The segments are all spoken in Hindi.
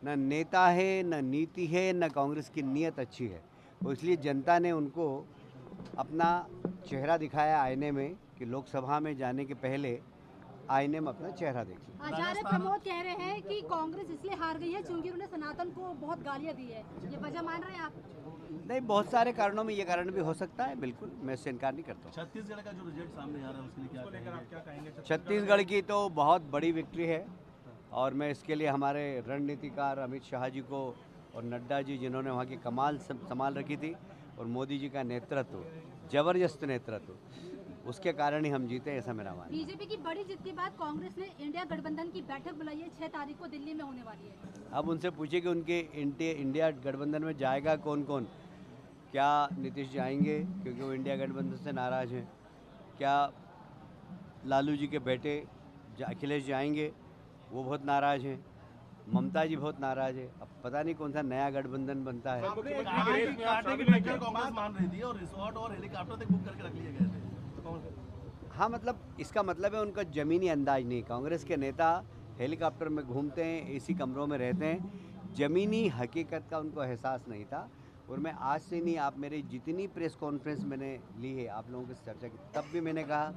न नेता है, न नीति है, न कांग्रेस की नीयत अच्छी है। तो इसलिए जनता ने उनको अपना चेहरा दिखाया आईने में कि लोकसभा में जाने के पहले आईने में अपना चेहरा देखिए। आचार्य प्रमोद कह रहे हैं कि कांग्रेस इसलिए हार गई है क्योंकि उन्होंने सनातन को बहुत गालियां दी है। ये वजह मान रहे हैं आप? नहीं, बहुत सारे कारणों में ये कारण भी हो सकता है, बिल्कुल मैं इससे इनकार नहीं करता। छत्तीसगढ़ का जो रिजल्ट सामने आ रहा है उसके लिए क्या कहेंगे? छत्तीसगढ़ की तो बहुत बड़ी विक्ट्री है और मैं इसके लिए हमारे रणनीतिकार अमित शाह जी को और नड्डा जी जिन्होंने वहाँ की कमाल संभाल रखी थी और मोदी जी का नेतृत्व, जबरदस्त नेतृत्व, उसके कारण ही हम जीते, ऐसा मेरा मानना है। बीजेपी की बड़ी जीत के बाद कांग्रेस ने इंडिया गठबंधन की बैठक बुलाई है, 6 तारीख को दिल्ली में होने वाली है। अब उनसे पूछिए कि उनके इंडिया गठबंधन में जाएगा कौन कौन। क्या नीतीश जाएंगे क्योंकि वो इंडिया गठबंधन से नाराज़ हैं? क्या लालू जी के बेटे अखिलेश जाएंगे? वो बहुत नाराज़ हैं। ममता जी बहुत नाराज़ है। अब पता नहीं कौन सा नया गठबंधन बनता है। कांग्रेस मान रही थी और रिसोर्ट और हेलीकॉप्टर तक बुक करके रख लिए गए थे। हाँ, मतलब इसका मतलब है उनका ज़मीनी अंदाज नहीं। कांग्रेस के नेता हेलीकॉप्टर में घूमते हैं, एसी कमरों में रहते हैं, ज़मीनी हकीकत का उनको एहसास नहीं था। और मैं आज से नहीं, आप मेरी जितनी प्रेस कॉन्फ्रेंस मैंने ली है आप लोगों के साथ चर्चा की, तब भी मैंने कहा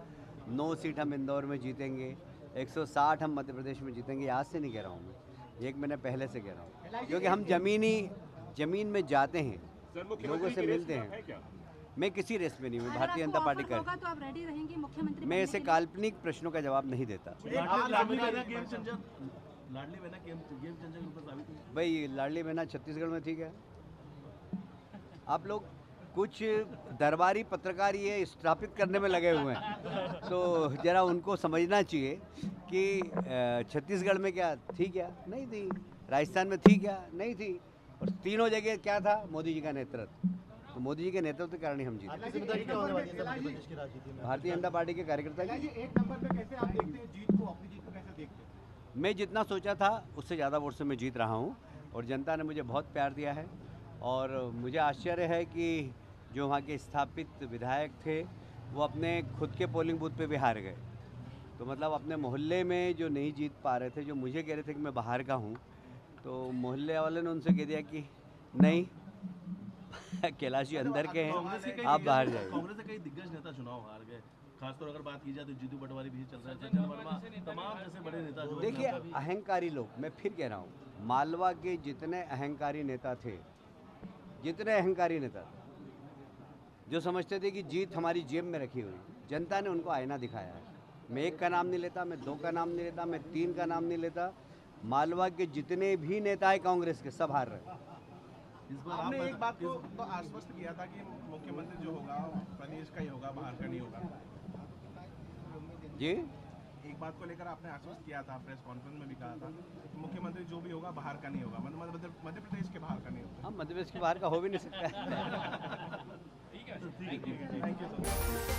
9 सीट हम इंदौर में जीतेंगे, 160 हम मध्य प्रदेश में जीतेंगे। आज से नहीं कह रहा हूँ मैं, 1 महीने पहले से कह रहा हूँ, क्योंकि हम ज़मीन में जाते हैं, लोगों से मिलते हैं। मैं किसी रेस में नहीं हूँ, भारतीय जनता पार्टी का। तो आप रेडी रहेंगे मुख्यमंत्री? मैं ऐसे काल्पनिक प्रश्नों का जवाब नहीं देता। भाई लाडली बहना छत्तीसगढ़ में ठीक है। आप लोग कुछ दरबारी पत्रकार ये स्थापित करने में लगे हुए हैं, तो जरा उनको समझना चाहिए कि छत्तीसगढ़ में क्या थी, क्या नहीं थी, राजस्थान में थी, क्या नहीं थी, और तीनों जगह क्या था, मोदी जी का नेतृत्व। तो मोदी जी के नेतृत्व के कारण ही हम जीते। भारतीय जनता पार्टी के कार्यकर्ता एक नंबर पे कैसे आप देखते हैं जीत को, अपनी जीत को कैसे देखते हैं? मैं जितना सोचा था उससे ज़्यादा वोट से मैं जीत रहा हूँ और जनता ने मुझे बहुत प्यार दिया है। और मुझे आश्चर्य है कि जो वहाँ के स्थापित विधायक थे वो अपने खुद के पोलिंग बूथ पे भी हार गए। तो मतलब अपने मोहल्ले में जो नहीं जीत पा रहे थे, जो मुझे कह रहे थे कि मैं बाहर का हूँ, तो मोहल्ले वाले ने उनसे कह दिया कि नहीं कैलाश जी अंदर के हैं, आप बाहर जाइए। कांग्रेस के कई दिग्गज नेता चुनाव हार गए, खासतौर अगर बात की जाए तो जीतू पटवारी भी चल रहा है, सज्जन वर्मा, तमाम जैसे बड़े नेता। देखिए, अहंकारी लोग, मैं फिर कह रहा हूँ, मालवा के जितने अहंकारी नेता थे, जो समझते थे कि जीत हमारी जेब में रखी हुई, जनता ने उनको आईना दिखाया है। मैं 1 का नाम नहीं लेता, मैं 2 का नाम नहीं लेता, मैं 3 का नाम नहीं लेता। मालवा के जितने भी नेता है कांग्रेस के, सब हार रहे। इस बार आपने एक बात को तो आश्वस्त किया था कि मुख्यमंत्री जो होगा प्रदेश का ही होगा, बाहर का नहीं होगा जी। एक बात को लेकर आपने आश्वस्त किया था, प्रेस कॉन्फ्रेंस में भी कहा था कि मुख्यमंत्री जो भी होगा बाहर का नहीं होगा, मध्य प्रदेश के बाहर का नहीं होगा। हम मध्य प्रदेश के बाहर का हो भी नहीं सकता। ठीक है, थैंक यू सर।